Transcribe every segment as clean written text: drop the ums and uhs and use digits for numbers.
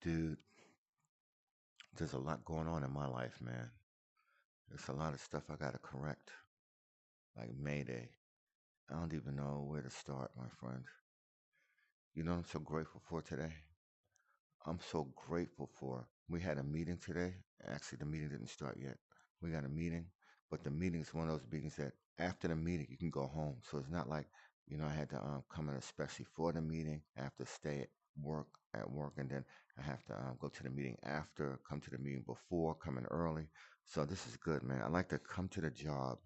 Dude, there's a lot going on in my life, man. There's a lot of stuff I gotta correct, like Mayday. I don't even know where to start, my friend. You know what I'm so grateful for today? I'm so grateful for. We had a meeting today. Actually, the meeting didn't start yet. We got a meeting, but the meeting is one of those meetings that after the meeting you can go home. So it's not like I had to come in especially for the meeting. I have to stay at work, and then I have to go to the meeting after, come to the meeting before, come in early. So this is good, man. I like to come to the job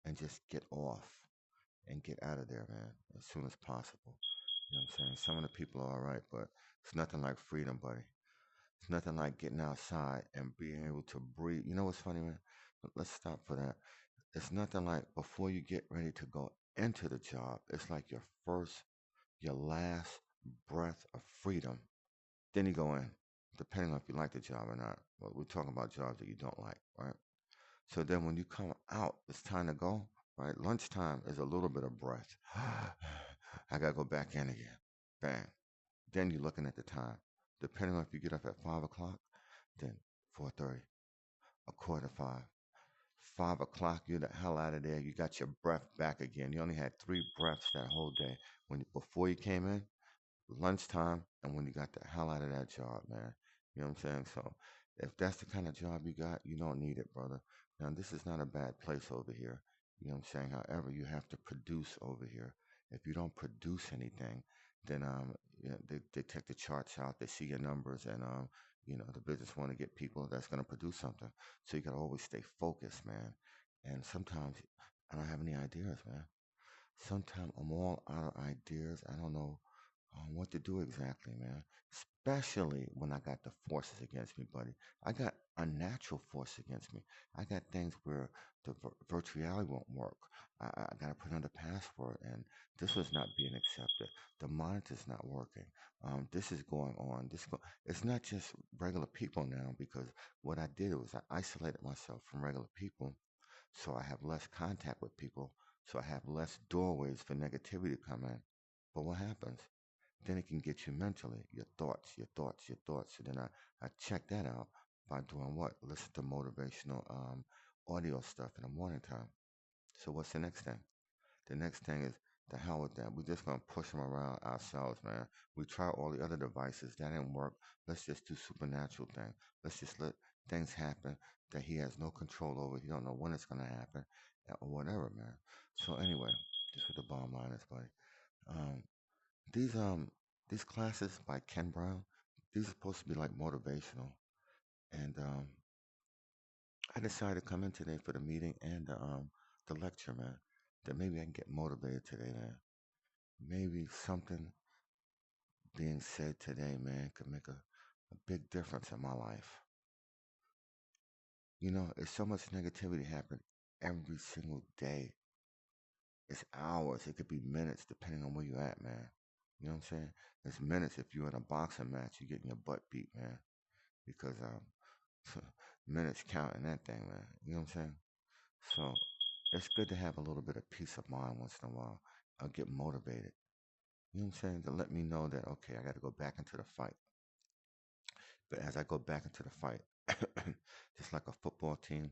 and just get off and get out of there, man, as soon as possible. You know what I'm saying? Some of the people are all right, but it's nothing like freedom, buddy. It's nothing like getting outside and being able to breathe. You know what's funny, man? Let's stop for that. It's nothing like before you get ready to go into the job, it's like your last breath of freedom. Then you go in, depending on if you like the job or not. Well, we're talking about jobs that you don't like, right? So then when you come out, it's time to go, right? Lunchtime is a little bit of breath. I gotta go back in again. Bang. Then you're looking at the time. Depending on if you get up at 5 o'clock, then 4:30, a quarter to five. 5 o'clock, you're the hell out of there. You got your breath back again. You only had three breaths that whole day. Before you came in, lunchtime, and when you got the hell out of that job, man. You know what I'm saying? So if that's the kind of job you got, you don't need it, brother. Now this is not a bad place over here. You know what I'm saying? However, you have to produce over here. If you don't produce anything, then they take the charts out, they see your numbers, and the business want to get people that's gonna produce something. So you gotta always stay focused, man. And sometimes I don't have any ideas, man. Sometimes I'm all out of ideas. I don't know what to do exactly, man. Especially when I got the forces against me, buddy. I got unnatural force against me. I got things where the virtual reality won't work. I got to put on the password, and this was not being accepted. The monitor's not working. This is going on. It's not just regular people now because what I did was I isolated myself from regular people, so I have less contact with people, so I have less doorways for negativity to come in. But what happens? Then it can get you mentally, your thoughts, your thoughts, your thoughts. And then I check that out by doing what? Listen to motivational audio stuff in the morning time. So what's the next thing? The next thing is the hell with that. We're just gonna push them around ourselves, man. We try all the other devices. That didn't work. Let's just do supernatural thing. Let's just let things happen that he has no control over. He don't know when it's gonna happen or whatever, man. So anyway, this is what the bottom line is, buddy. Um, these these classes by Ken Brown, these are supposed to be like motivational. And I decided to come in today for the meeting and the lecture, man. That maybe I can get motivated today, man. Maybe something being said today, man, could make a big difference in my life. There's so much negativity happening every single day. It's hours, it could be minutes, depending on where you're at, man. You know what I'm saying? It's minutes if you're in a boxing match, you're getting your butt beat, man. Because minutes count in that thing, man. You know what I'm saying? So it's good to have a little bit of peace of mind once in a while. I'll get motivated. You know what I'm saying? To let me know that, okay, I got to go back into the fight. But as I go back into the fight, just like a football team,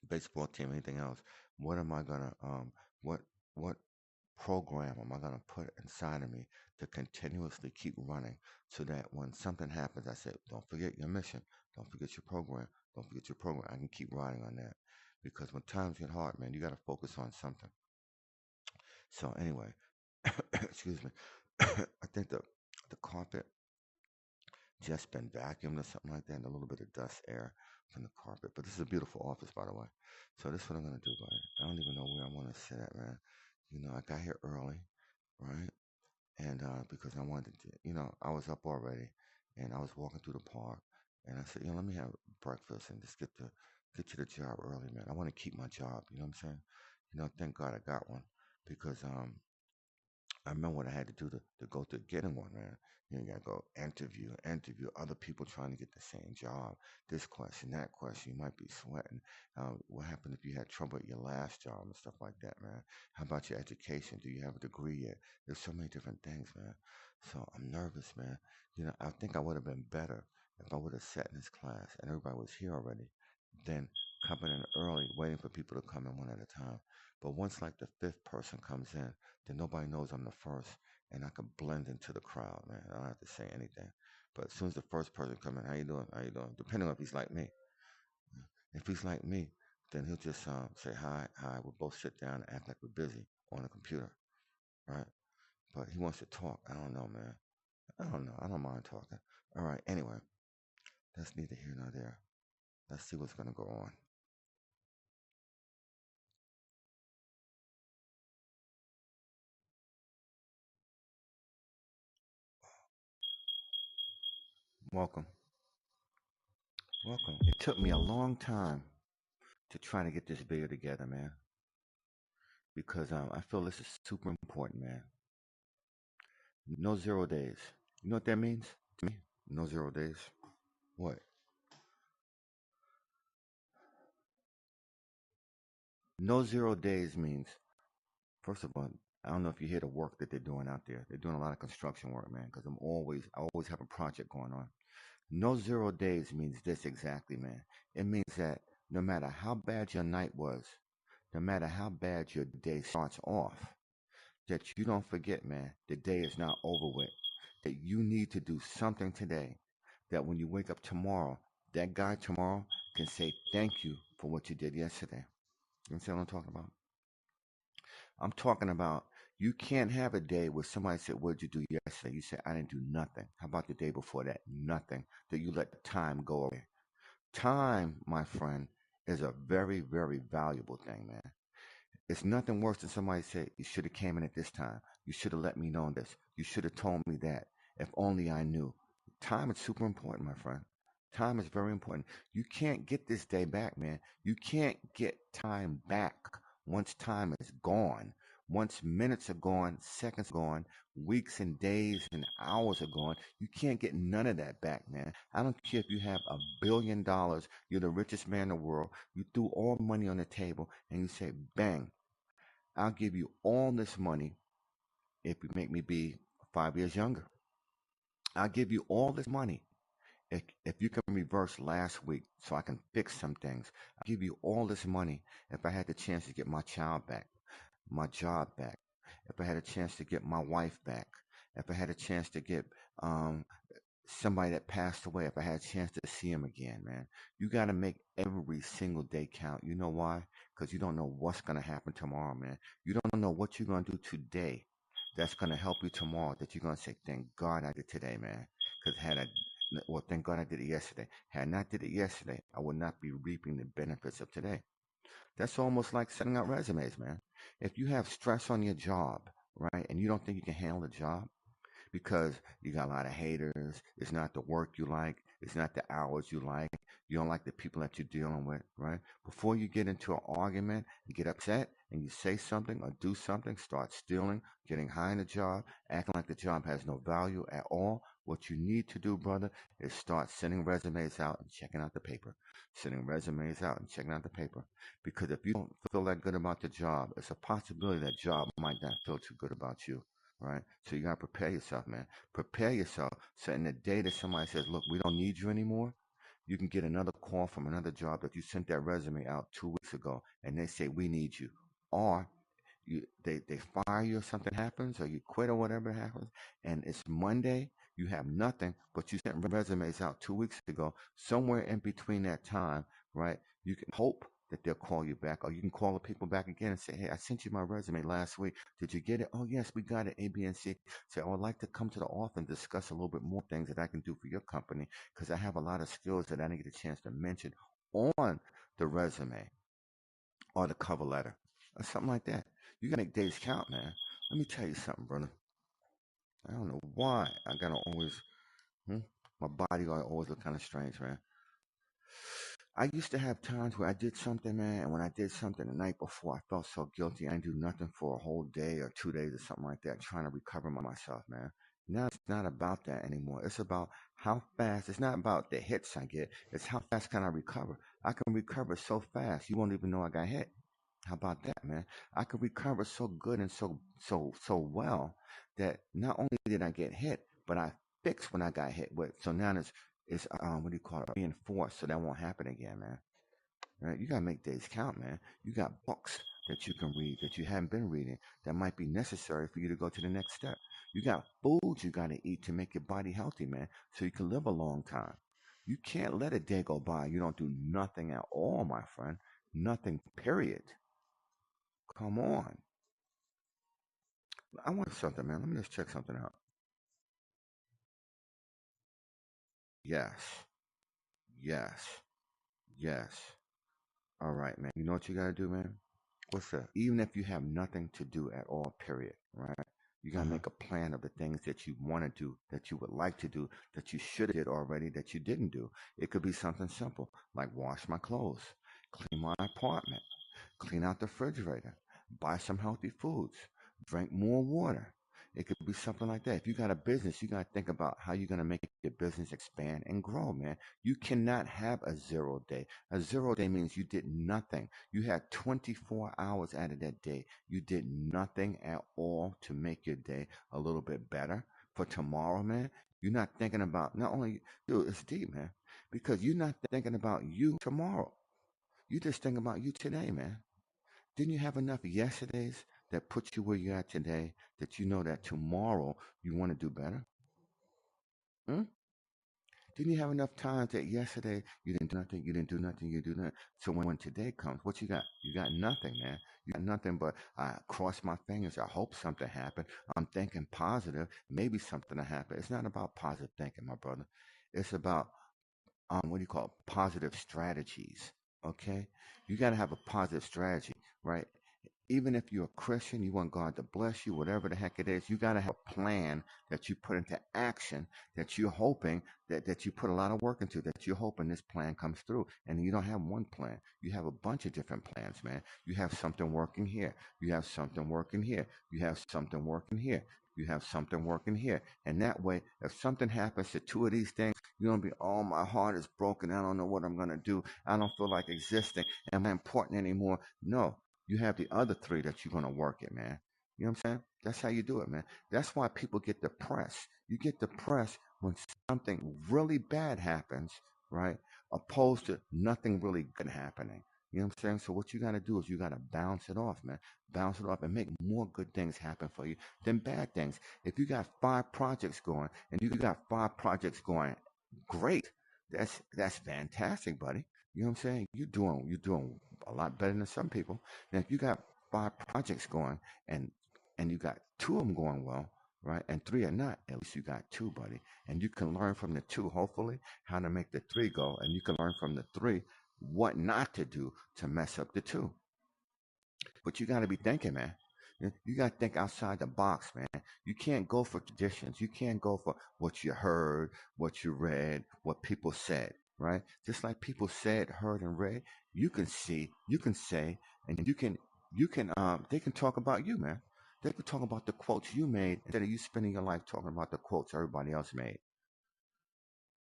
baseball team, anything else, what am I gonna what what program am I gonna put inside of me to continuously keep running so that when something happens, I say, don't forget your mission, don't forget your program, don't forget your program. I can keep riding on that because when times get hard, man, you got to focus on something. So anyway, excuse me, I think the carpet just been vacuumed or something like that, and a little bit of dust air from the carpet. But this is a beautiful office, by the way. So this is what I'm gonna do, buddy. I don't even know where I want to sit at, man. I got here early, right? And because I wanted to, I was up already, and I was walking through the park, and I said, let me have breakfast and just get to the job early, man. I want to keep my job. You know what I'm saying? Thank God I got one because I remember what I had to do to go to getting one, man. You gotta go interview other people trying to get the same job. This question, that question, you might be sweating. What happened if you had trouble at your last job and stuff like that, man? How about your education? Do you have a degree yet? There's so many different things, man. So I'm nervous, man. I think I would have been better if I would have sat in this class and everybody was here already, than coming in early, waiting for people to come in one at a time. But once like the fifth person comes in, then nobody knows I'm the first, and I can blend into the crowd, man. I don't have to say anything. But as soon as the first person comes in, how you doing? How you doing? Depending on if he's like me. If he's like me, then he'll just say hi, hi. We'll both sit down and act like we're busy on the computer, right? But he wants to talk. I don't know, man. I don't know. I don't mind talking. All right. Anyway, that's neither here nor there. Let's see what's gonna go on. Welcome, welcome. It took me a long time to try to get this video together, man, because I feel this is super important, man. No 0 days. You know what that means to me? No 0 days. What? No 0 days means, first of all, I don't know if you hear the work that they're doing out there. They're doing a lot of construction work, man, because I always have a project going on. No 0 days means this exactly, man. It means that no matter how bad your night was, no matter how bad your day starts off, that you don't forget, man, the day is not over with. That you need to do something today. That when you wake up tomorrow, that guy tomorrow can say thank you for what you did yesterday. You understand what I'm talking about? I'm talking about you can't have a day where somebody said, "What did you do yesterday?" You say, "I didn't do nothing." How about the day before that? Nothing. That you let time go away. Time, my friend, is a very, very valuable thing, man. It's nothing worse than somebody say, "You should have came in at this time. You should have let me know this. You should have told me that. If only I knew." Time is super important, my friend. Time is very important. You can't get this day back, man. You can't get time back once time is gone. Once minutes are gone, seconds are gone, weeks and days and hours are gone. You can't get none of that back, man. I don't care if you have $1 billion, you're the richest man in the world, you threw all the money on the table and you say, bang, I'll give you all this money if you make me be 5 years younger. I'll give you all this money if you can reverse last week so I can fix some things. I'll give you all this money if I had the chance to get my child back, my job back, if I had a chance to get my wife back, if I had a chance to get um, somebody that passed away, if I had a chance to see him again, man. You got to make every single day count. You know why? Because you don't know what's going to happen tomorrow, man. You don't know what you're going to do today that's going to help you tomorrow that you're going to say, thank God I did today, man. Because well, thank God I did it yesterday. Had I not did it yesterday, I would not be reaping the benefits of today. That's almost like sending out resumes, man. If you have stress on your job, right, and you don't think you can handle the job, because you got a lot of haters. It's not the work you like. It's not the hours you like. You don't like the people that you're dealing with, right? Before you get into an argument and get upset and you say something or do something, start stealing, getting high in the job, acting like the job has no value at all. What you need to do, brother, is start sending resumes out and checking out the paper. Sending resumes out and checking out the paper. Because if you don't feel that good about the job, it's a possibility that job might not feel too good about you, right? So you gotta prepare yourself, man. Prepare yourself so in the day that somebody says, "Look, we don't need you anymore," you can get another call from another job that you sent that resume out 2 weeks ago, and they say, "We need you," or they fire you or something happens or you quit or whatever happens, and it's Monday, you have nothing, but you sent resumes out 2 weeks ago. Somewhere in between that time, right? You can hope that they'll call you back, or you can call the people back again and say, "Hey, I sent you my resume last week. Did you get it?" "Oh yes, we got it, A, B, and C." Say, "I would like to come to the office and discuss a little bit more things that I can do for your company because I have a lot of skills that I didn't get a chance to mention on the resume or the cover letter," or something like that. You gotta make days count, man. Let me tell you something, brother. I don't know why I gotta always, hmm? My body gotta always look kind of strange, man. I used to have times where I did something, man, and when I did something the night before, I felt so guilty. I didn't do nothing for a whole day or 2 days or something like that, trying to recover myself, man. Now it's not about that anymore. It's about how fast. It's not about the hits I get. It's how fast can I recover. I can recover so fast you won't even know I got hit. How about that, man? I could recover so good and so well that not only did I get hit, but I fixed when I got hit with. So now it's what do you call it? Reinforced, so that won't happen again, man. Right? You gotta make days count, man. You got books that you can read that you haven't been reading that might be necessary for you to go to the next step. You got foods you gotta eat to make your body healthy, man, so you can live a long time. You can't let a day go by. You don't do nothing at all, my friend. Nothing, period. Come on. I want something, man. Let me just check something out. Yes. Yes. Yes. All right, man. You know what you gotta do, man? What's that? Even if you have nothing to do at all, period, right? You gotta Uh-huh. make a plan of the things that you want to do, that you would like to do, that you should have did already, that you didn't do. It could be something simple like wash my clothes, clean my apartment, clean out the refrigerator, buy some healthy foods, drink more water. It could be something like that. If you got a business, you got to think about how you're going to make your business expand and grow, man. You cannot have a 0 day. A 0 day means you did nothing. You had 24 hours out of that day. You did nothing at all to make your day a little bit better for tomorrow, man. You're not thinking about not only, dude, it's deep, man, because you're not thinking about you tomorrow. You just think about you today, man. Didn't you have enough yesterdays that put you where you're at today that you know that tomorrow you want to do better? Hmm? Didn't you have enough times that yesterday you didn't do nothing, you didn't do nothing, you do nothing? So when today comes, what you got? You got nothing, man. You got nothing but I cross my fingers. I hope something happened. I'm thinking positive. Maybe something will happen. It's not about positive thinking, my brother. It's about what do you call it? Positive strategies. Okay, you got to have a positive strategy, right? Even if you're a Christian, you want God to bless you, whatever the heck it is, you got to have a plan that you put into action that you're hoping that you put a lot of work into, that you're hoping this plan comes through. And you don't have one plan. You have a bunch of different plans, man. You have something working here. You have something working here. You have something working here. You have something working here. And that way, if something happens to two of these things, you don't be, oh, my heart is broken. I don't know what I'm going to do. I don't feel like existing. Am I important anymore? No, you have the other three that you're going to work it, man. You know what I'm saying? That's how you do it, man. That's why people get depressed. You get depressed when something really bad happens, right? Opposed to nothing really good happening. You know what I'm saying? So what you got to do is you got to bounce it off, man. Bounce it off and make more good things happen for you than bad things. If you got 5 projects going and you got 5 projects going, great. That's fantastic, buddy. You know what I'm saying? You're doing a lot better than some people. Now, if you got 5 projects going and you got 2 of them going well, right, and 3 are not, at least you got 2, buddy, and you can learn from the 2, hopefully, how to make the 3 go, and you can learn from the 3 what not to do to mess up the 2. But you got to be thinking, man. You got to think outside the box, man. You can't go for traditions. You can't go for what you heard, what you read, what people said, right? Just like people said, heard, and read, you can see, you can say, and they can talk about you, man. They can talk about the quotes you made instead of you spending your life talking about the quotes everybody else made.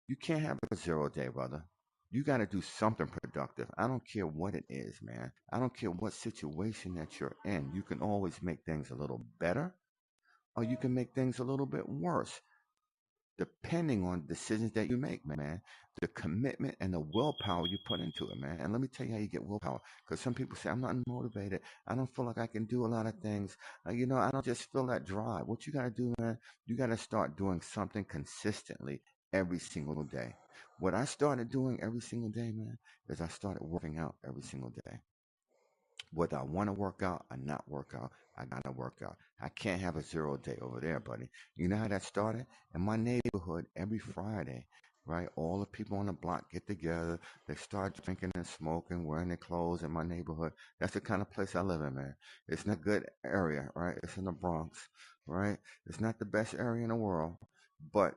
You can't have a 0 day, brother. You got to do something productive. I don't care what it is, man. I don't care what situation that you're in. You can always make things a little better or you can make things a little bit worse depending on decisions that you make, man. The commitment and the willpower you put into it, man. And let me tell you how you get willpower. Because some people say, I'm not motivated. I don't feel like I can do a lot of things. I don't just feel that drive. What you got to do, man, you got to start doing something consistently every single day. What I started doing every single day, man, is I started working out every single day. Whether I want to work out or not work out, I gotta work out. I can't have a 0 day over there, buddy. You know how that started? In my neighborhood, every Friday, right? All the people on the block get together. They start drinking and smoking, wearing their clothes in my neighborhood. That's the kind of place I live in, man. It's not a good area, right? It's in the Bronx, right? It's not the best area in the world, but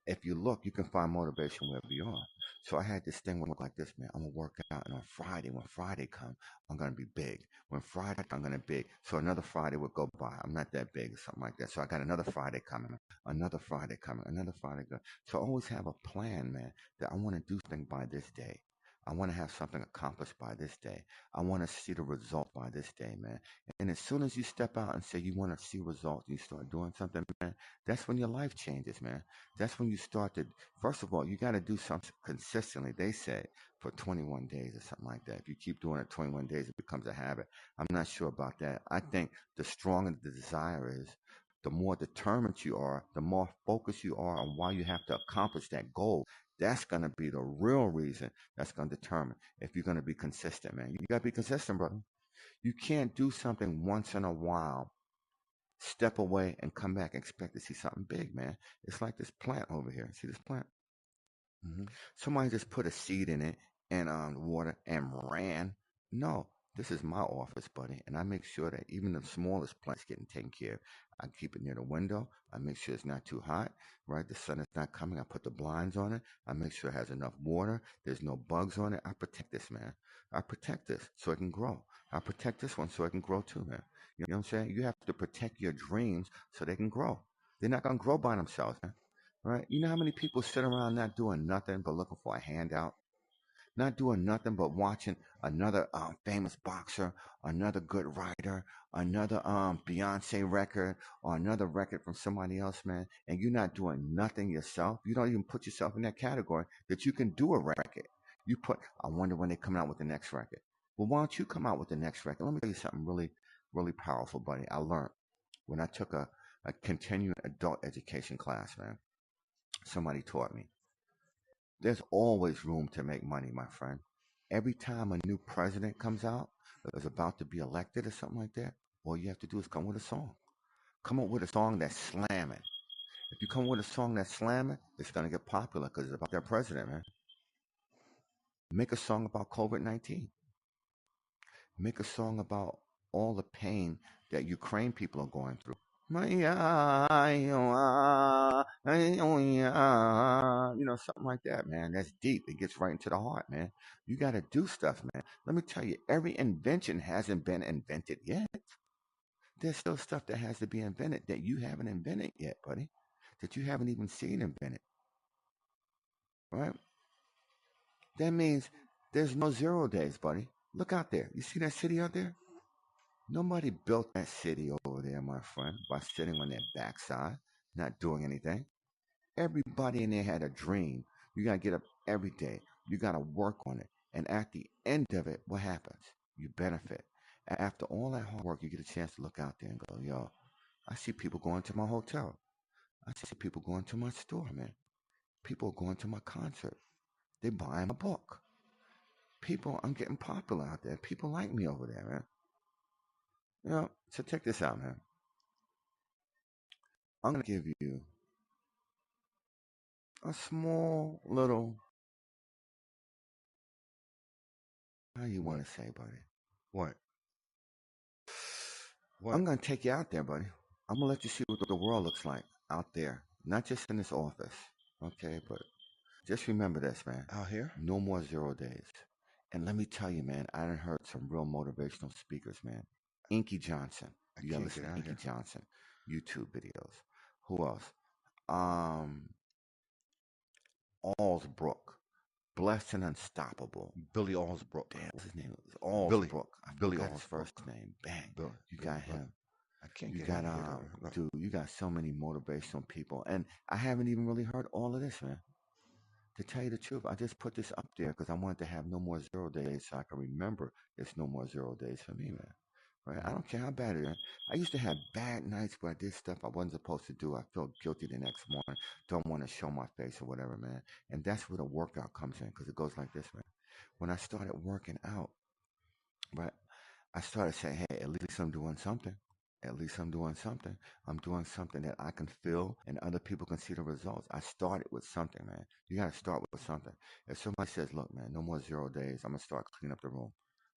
if you look, you can find motivation wherever you are. So I had this thing work like this, man. I'm gonna work out, and on Friday, when Friday comes, I'm gonna be big. When Friday, I'm gonna be big. So another Friday would go by. I'm not that big or something like that. So I got another Friday coming, another Friday coming, another Friday coming. So I always have a plan, man, that I want to do something by this day. I want to have something accomplished by this day. I want to see the result by this day, man. And as soon as you step out and say you want to see results, you start doing something, man, that's when your life changes, man. That's when you start to, first of all, you got to do something consistently. They say for 21 days or something like that. If you keep doing it 21 days, it becomes a habit. I'm not sure about that. I think the stronger the desire is, the more determined you are, the more focused you are on why you have to accomplish that goal. That's going to be the real reason that's going to determine if you're going to be consistent, man. You got to be consistent, brother. You can't do something once in a while, step away and come back and expect to see something big, man. It's like this plant over here. See this plant? Hmm. Somebody just put a seed in it and water and ran. No, this is my office, buddy, and I make sure that even the smallest plant's getting taken care of. I keep it near the window. I make sure it's not too hot, right? The sun is not coming. I put the blinds on it. I make sure it has enough water. There's no bugs on it. I protect this, man. I protect this so it can grow. I protect this one so it can grow too, man. You know what I'm saying? You have to protect your dreams so they can grow. They're not gonna grow by themselves, man. Right? You know how many people sit around not doing nothing but looking for a handout, not doing nothing but watching another famous boxer, another good writer, another Beyonce record, or another record from somebody else, man, and you're not doing nothing yourself. You don't even put yourself in that category that you can do a record. You put, I wonder when they come out with the next record. Well, why don't you come out with the next record? Let me tell you something really, really powerful, buddy. I learned when I took a continuing adult education class, man. Somebody taught me there's always room to make money, my friend. Every time a new president comes out, or is about to be elected or something like that, all you have to do is come with a song. Come up with a song that's slamming. If you come with a song that's slamming, it's gonna get popular because it's about that president, man. Make a song about COVID-19. Make a song about all the pain that Ukraine people are going through. Something like that, man. That's deep. It gets right into the heart, man. You got to do stuff, man. Let me tell you, every invention hasn't been invented yet. There's still stuff that has to be invented that you haven't invented yet, buddy. That you haven't even seen invented, right? That means there's no 0 days, buddy. Look out there. You see that city out there? Nobody built that city over there, my friend, by sitting on their backside, not doing anything. Everybody in there had a dream. You got to get up every day. You got to work on it. And at the end of it, what happens? You benefit. After all that hard work, you get a chance to look out there and go, yo, I see people going to my hotel. I see people going to my store, man. People going to my concert. They buying my book. People, I'm getting popular out there. People like me over there, man. So check this out, man. I'm going to give you a small little, how you What? want to say, buddy? What? What? I'm gonna take you out there, buddy. I'm gonna let you see what the world looks like out there, not just in this office. Okay, but just remember this, man. Out here? No more 0 days. And let me tell you, man, I done heard some real motivational speakers, man. Inky Johnson. I You gotta can't listen get to out Inky here. Johnson YouTube videos. Who else? Um, Allsbrook, Blessed and Unstoppable. Billy Allsbrook. Damn, what's his name? Billy. Allsbrook. I Billy forgot his Allsbrook. first name. Bang. Billy. You Billy. got Billy. him. I can't You get got him to get out here. Look. dude, you got so many motivational people, and I haven't even really heard all of this, man. To tell you the truth, I just put this up there because I wanted to have no more 0 days so I can remember it's no more 0 days for me, man. Right? I Mhm. don't care how bad it is. I used to have bad nights where I did stuff I wasn't supposed to do. I felt guilty the next morning. Don't want to show my face or whatever, man. And that's where the workout comes in because it goes like this, man. When I started working out, right? I started saying, hey, at least I'm doing something. At least I'm doing something. I'm doing something that I can feel and other people can see the results. I started with something, man. You got to start with something. If somebody says, look, man, no more 0 days, I'm going to start cleaning up the room,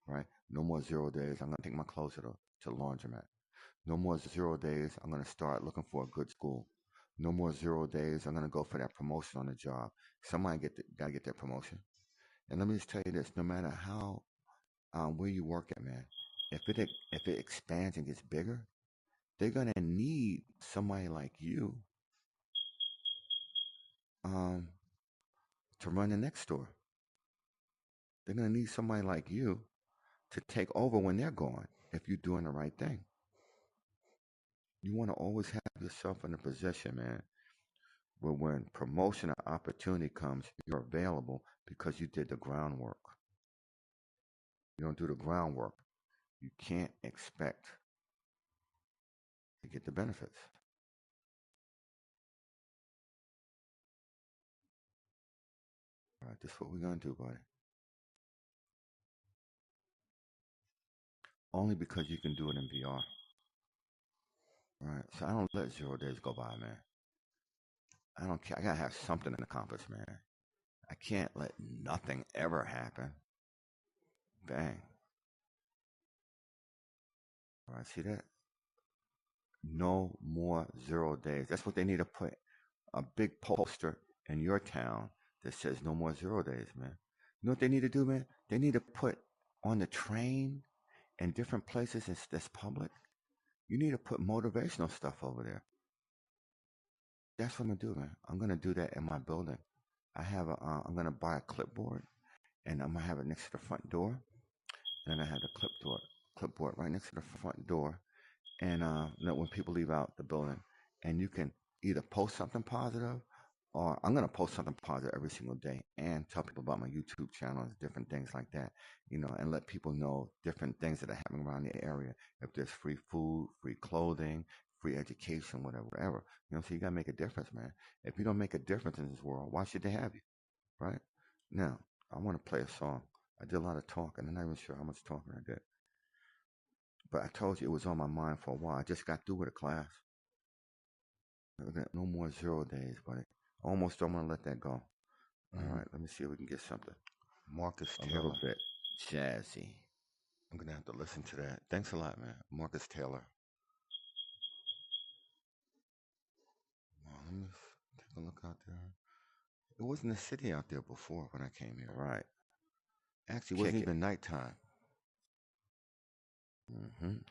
right? No more 0 days, I'm going to take my clothes to the laundromat. No more 0 days, I'm going to start looking for a good school. No more 0 days. I'm gonna go for that promotion on the job. Somebody gotta get that promotion. And let me just tell you this: no matter how where you work at, man, if it expands and gets bigger, they're gonna need somebody like you um, to run the next store. They're gonna need somebody like you to take over when they're gone. If you're doing the right thing, you want to always have yourself in a position, man, where when promotion or opportunity comes, you're available because you did the groundwork. You don't do the groundwork, you can't expect to get the benefits. All right, this is what we're gonna do, buddy. Only because you can do it in VR. All right, so I don't let 0 days go by, man. I don't care. I gotta have something to accomplish, man. I can't let nothing ever happen. Bang. All right, see that? No more 0 days. That's what they need to put a big poster in your town that says no more 0 days, man. You know what they need to do, man? They need to put on the train and different places that's public. You need to put motivational stuff over there. That's what I'm gonna do, man. I'm gonna do that in my building. I'm gonna buy a clipboard and I'm gonna have it next to the front door. And I have the clipboard right next to the front door. And when people leave out the building, and you can either post something positive, or I'm gonna post something positive every single day, and tell people about my YouTube channel and different things like that, and let people know different things that are happening around the area. If there's free food, free clothing, free education, whatever. So you gotta make a difference, man. If you don't make a difference in this world, why should they have you, right? Now, I want to play a song. I did a lot of talking. I'm not even sure how much talking I did. But I told you it was on my mind for a while. I just got through with a class. No more 0 days, buddy. Almost don't want to let that go. All right, let me see if we can get something. Marcus A Taylor. little bit jazzy. I'm going to have to listen to that. Thanks a lot, man. Marcus Taylor. Well, let me take a look out there. It wasn't a city out there before when I came here. Right. Actually, it wasn't even nighttime.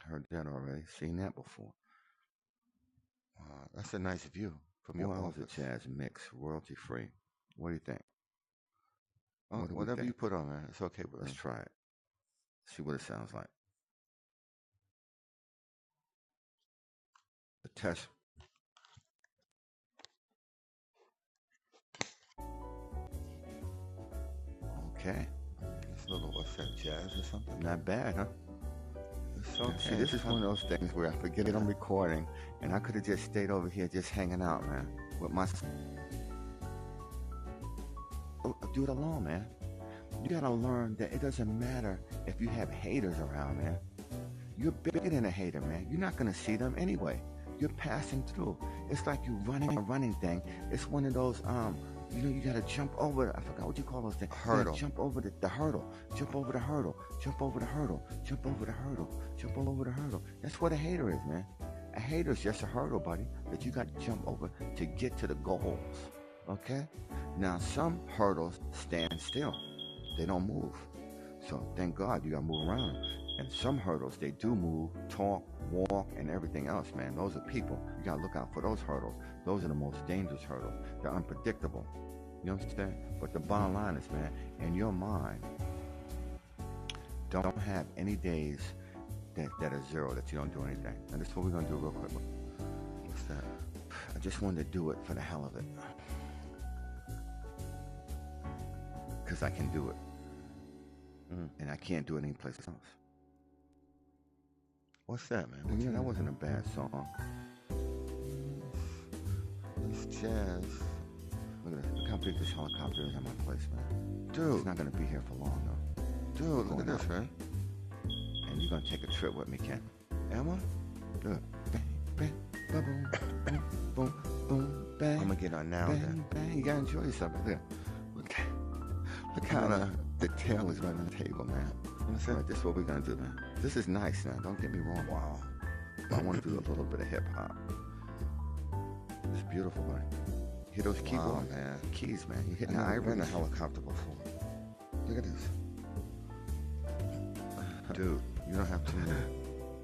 Heard that already. Seen that before. That's a nice view from your office. A jazz mix, royalty free. What do you think? Whatever you put on, man. It's okay with Let's try it. See what it sounds like. The test. Okay. This little, what's that, jazz or something? Not bad, huh? It's okay. See, this is one of those things where I forget I'm recording, and I could have just stayed over here just hanging out, man, with my... Do it alone, man. You gotta learn that it doesn't matter if you have haters around, man. You're bigger than a hater, man. You're not gonna see them anyway. You're passing through. It's like you running a running thing. It's one of those, you gotta jump over. I forgot what you call those things. Hurdle. Jump over the hurdle. Jump over the hurdle. Jump over the hurdle. Jump over the hurdle. Jump over the hurdle. That's what a hater is, man. A hater is just a hurdle, buddy, that you got to jump over to get to the goals. Okay? Now, some hurdles stand still. They don't move. So thank God you got to move around. And some hurdles, they do move, talk, walk, and everything else, man. Those are people. You got to look out for those hurdles. Those are the most dangerous hurdles. They're unpredictable. You understand? But the bottom line is, man, in your mind, don't have any days that are zero, that you don't do anything. And this is what we're going to do real quick. What's that? I just wanted to do it for the hell of it. Because I can do it. And I can't do it anyplace else. What's that, man? Well, that wasn't a bad song. It's jazz. Look at this. Look how big this helicopter is at my place, man. Dude. It's not going to be here for long, though. Dude, look at this, man. And you're going to take a trip with me, Ken. Am I? Look. Bang, bang, boom, boom, boom, boom, bang. I'm going to get on now, bang, then. Bang, you got to enjoy yourself. Look how the tail is right on the table, man. Right, this is what we're going to do, man. This is nice, man. Don't get me wrong. Wow. I want to do a little bit of hip-hop. It's beautiful, buddy. Hit those Wow, keyboard man. keys, man. You I've hitting the never been in a ivories. helicopter before. Look at this. Dude, you don't have too many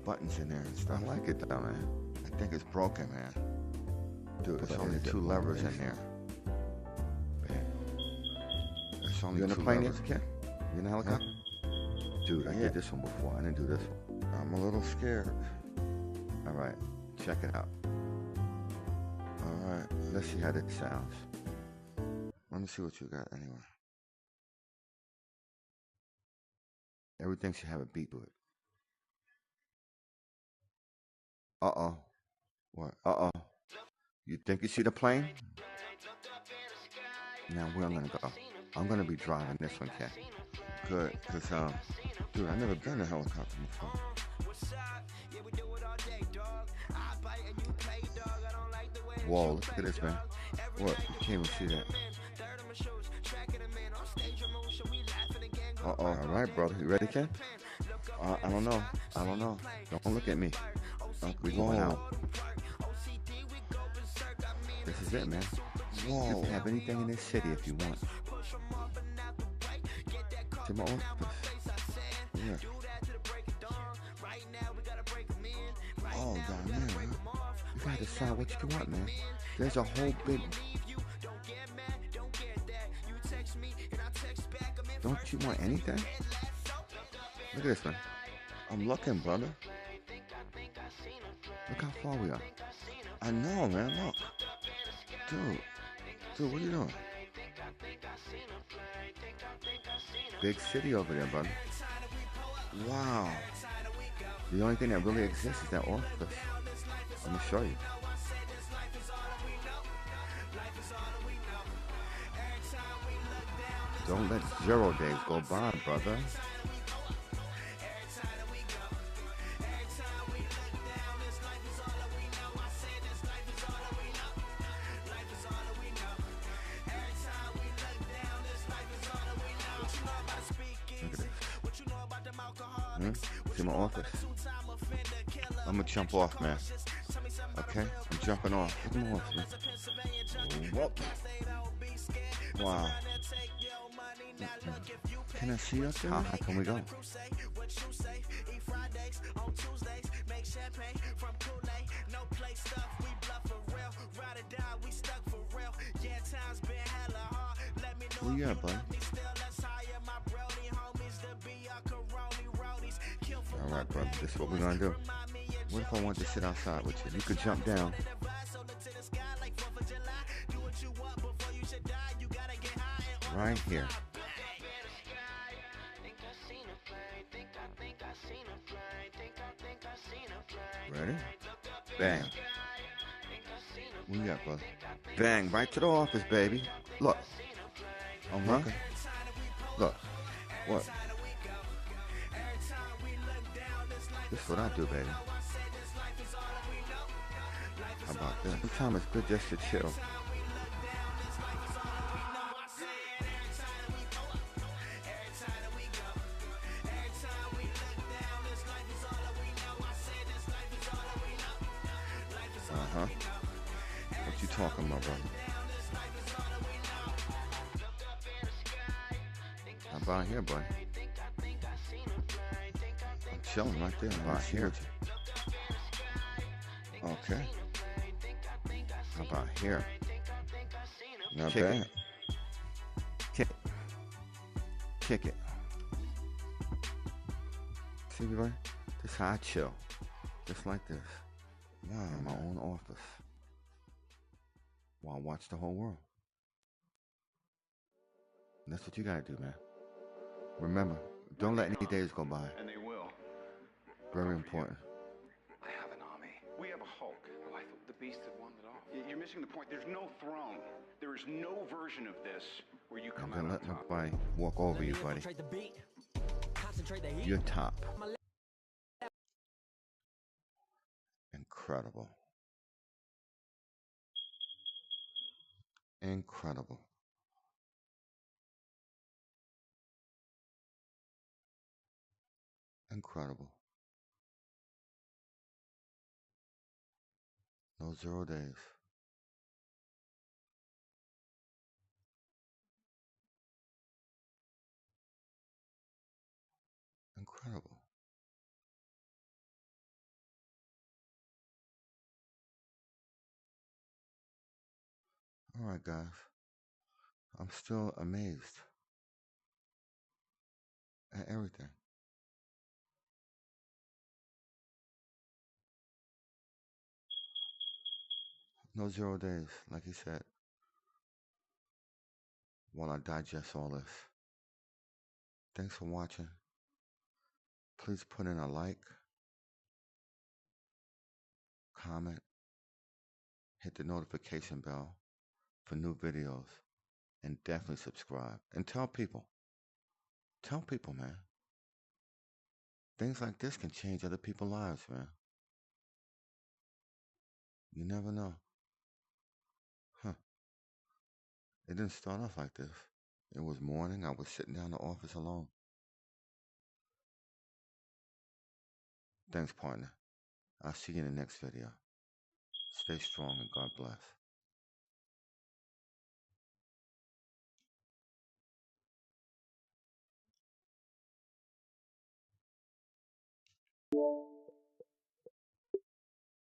buttons in there and stuff. I like it though, man. I think it's broken, man. Dude, But there's is only it 2 levers in motivation? there. There's only You in the 2 plane yet, levers. Ken? You in the helicopter? Dude, I Yeah. did this one before. I didn't do this one. I'm a little scared. All right, check it out. All right. Let's see how this sounds. Let me see what you got anyway. Everything should have a beat to it. Uh-oh. What? Uh-oh. You think you see the plane? Now, where I'm going to go? I'm going to be driving this one, Ken. Good, because, dude, I've never been in a helicopter before. Whoa, look at this, man. What? You can't even see that. Uh-oh. All right, brother. You ready, Ken? I don't know. I don't know. Don't look at me. We Whoa. going out. This is it, man. You Whoa. can have anything in this city if you want. To my office. Yeah. Oh, down there, man. You gotta decide what you want, man. There's a whole big... Don't you want anything? Look at this, man. I'm looking, brother. Look how far we are. I know, man. Look. Dude, what are you doing? Big city over there, brother. Wow. The only thing that really exists is that office. Let me show you. Don't let 0 days go by, brother. Look at this. See my office? I'm gonna jump off, man. Okay? I'm jumping off. Look at my office, man. Whoop. Wow. Can I see up there? How high can we go? Where you at, buddy? All right, brother. This is what we're gonna do. What if I want to sit outside with you? You could jump down. Right here. Ready? Bang. Where you at, brother? Bang. Right to the office, baby. Look. I'm Huh? looking. Look. What? This is what I do, baby. How about this? Sometimes it's good just to chill. Uh-huh. What you talking about, brother? How about here, buddy? I'm chilling right there. Right here. Okay. How about here? Not Kick bad. it. Kick. Kick it. See, everybody? This is how I chill. Just like this. Wow, In my man. own office. While I watch the whole world. And that's what you gotta do, man. Remember, don't let any days go by. And they will. Very important. I have an army. We have a Hulk. Oh, I thought the beast had won it all. You're missing the point. There's no throne. There is no version of this where you come I'm gonna out let on top. nobody walk over you, buddy. You're top. Incredible. Incredible. Incredible. No 0 days. All right, guys. I'm still amazed at everything. No 0 days, like he said, while I digest all this. Thanks for watching. Please put in a like, comment, hit the notification bell for new videos, and definitely subscribe. And tell people. Tell people, man. Things like this can change other people's lives, man. You never know. Huh. It didn't start off like this. It was morning. I was sitting down in the office alone. Thanks, partner. I'll see you in the next video. Stay strong and God bless.